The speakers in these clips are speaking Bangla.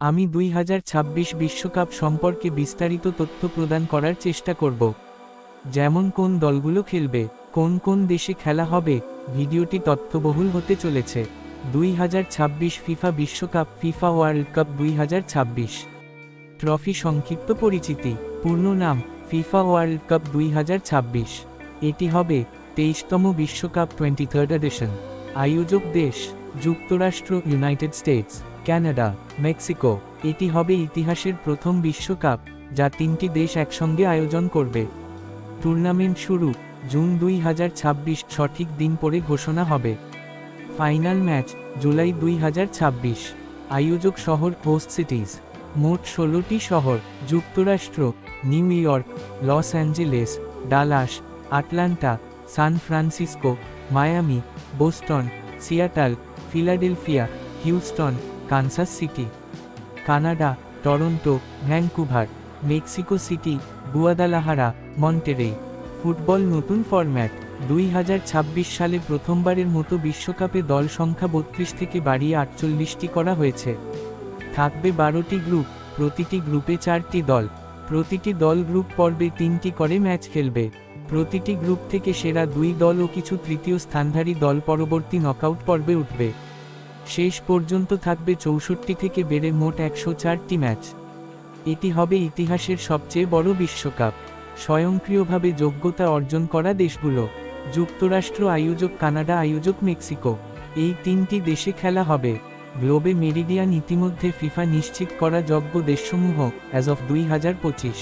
আমি 2026 বিশ্বকাপ সম্পর্কে বিস্তারিত তথ্য প্রদান করার চেষ্টা করব। যেমন কোন দলগুলো খেলবে, কোন কোন দেশে খেলা হবে। ভিডিওটি তথ্যবহুল হতে চলেছে। 2026 ফিফা বিশ্বকাপ, ফিফা ওয়ার্ল্ড কাপ 2026। ট্রফি সংক্ষিপ্ত পরিচিতি। পূর্ণ নাম ফিফা ওয়ার্ল্ড কাপ 2026। এটি হবে 23তম বিশ্বকাপ, 23rd এডিশন। আয়োজক দেশ যুক্তরাষ্ট্র, ইউনাইটেড স্টেটস, কানাডা, মেক্সিকো। এটি হবে ইতিহাসের প্রথম বিশ্বকাপ যা 3টি দেশ একসঙ্গে আয়োজন করবে। টুর্নামেন্ট শুরু জুন 2026, সঠিক দিন পরে ঘোষণা হবে। Final match July 2026। আয়োজক শহর হোস্ট সিটিজ। মোট 16টি শহর যুক্তরাষ্ট্র: New York, Los Angeles, Dallas, Atlanta, San Francisco, Miami, Boston, Seattle, Philadelphia, Houston, Kansas City. Canada: Toronto, Vancouver, Mexico City, Guadalajara, Monterrey. Football নতুন ফরম্যাট। 2026 সালে প্রথমবারের মতো বিশ্বকাপে দল সংখ্যা 32 থেকে বাড়িয়ে 48টি করা হয়েছে। থাকবে 12টি গ্রুপ, প্রতিটি গ্রুপে 4টি দল। প্রতিটি দল গ্রুপ পর্বে 3টি করে ম্যাচ খেলবে। প্রতিটি গ্রুপ থেকে সেরা 2 দল ও কিছু তৃতীয় স্থানধারী দল পরবর্তী নকআউট পর্বে উঠবে। শেষ পর্যন্ত থাকবে 64 থেকে বেড়ে মোট 104টি ম্যাচ। এটি হবে ইতিহাসের সবচেয়ে বড় বিশ্বকাপ। স্বয়ংক্রিয়ভাবে যোগ্যতা অর্জন করা দেশগুলো: যুক্তরাষ্ট্র আয়োজক, কানাডা আয়োজক, মেক্সিকো। এই 3টি দেশে খেলা হবে। গ্লোবে মেরিডিয়ান ইতিমধ্যে ফিফা নিশ্চিত করা যোগ্য দেশসমূহ অ্যাজ অফ 2025।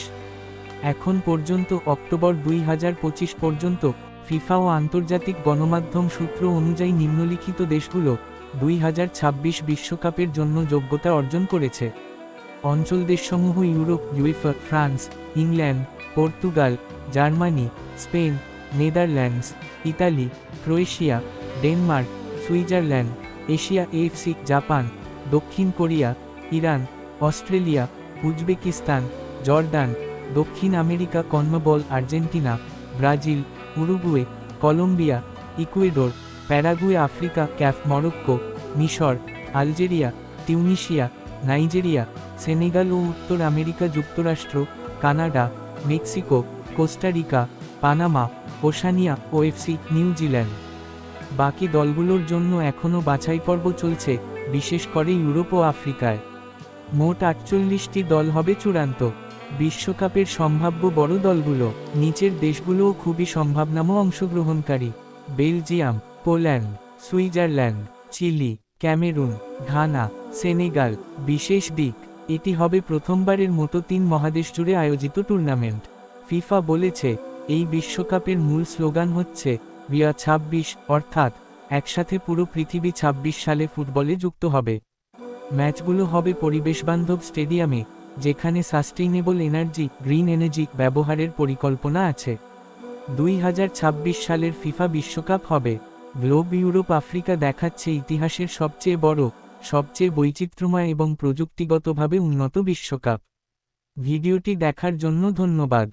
এখন পর্যন্ত অক্টোবর 2025 পর্যন্ত ফিফা ও আন্তর্জাতিক গণমাধ্যম সূত্র অনুযায়ী নিম্নলিখিত দেশগুলো 2026 বিশ্বকাপের জন্য যোগ্যতা অর্জন করেছে। অঞ্চল দেশসমূহ: Europe, UEFA, France, England, Portugal, Germany, Spain, Netherlands, Italy, Croatia, Denmark, Switzerland. Asia: AFC, Japan, দক্ষিণ Korea, Iran, Australia, Uzbekistan, Jordan. দক্ষিণ America: CONMEBOL, Argentina, Brazil, Uruguay, Colombia, Ecuador, Paraguay. Africa: CAF, Morocco, মিশর, আলজেরিয়া, তিউনিসিয়া, নাইজেরিয়া, সেনেগাল ও উত্তর আমেরিকা: যুক্তরাষ্ট্র, Canada, Mexico, Costa Rica, Panama, Oceania, OFC, New Zealand. বাকি দলগুলোর জন্য এখনও বাছাই পর্ব চলছে, বিশেষ করে ইউরোপ ও আফ্রিকায়। মোট 48টি দল হবে চূড়ান্ত। বিশ্বকাপের সম্ভাব্য বড় দলগুলো: নিচের দেশগুলোও খুবই সম্ভাবনাময় অংশগ্রহণকারী: Belgium, Poland, Switzerland, Chile, Cameroon, Ghana, Senegal. বিশেষ দিক: এটি হবে প্রথমবারের মতো 3 মহাদেশ জুড়ে আয়োজিত টুর্নামেন্ট। ফিফা বলেছে, এই বিশ্বকাপের মূল স্লোগান হচ্ছে ভিয়া 26, অর্থাৎ একসাথে পুরো পৃথিবী 26 সালে ফুটবলে যুক্ত হবে। ম্যাচগুলো হবে পরিবেশবান্ধব স্টেডিয়ামে, যেখানে সাস্টেইনেবল এনার্জি, গ্রিন এনার্জি ব্যবহারের পরিকল্পনা আছে। 2026 সালের ফিফা বিশ্বকাপ হবে গ্লোব, ইউরোপ, আফ্রিকা দেখাচ্ছে ইতিহাসের সবচেয়ে বড়, সবচেয়ে বৈচিত্র্যময় এবং প্রযুক্তিগতভাবে উন্নত বিশ্বকাপ। ভিডিওটি দেখার জন্য ধন্যবাদ।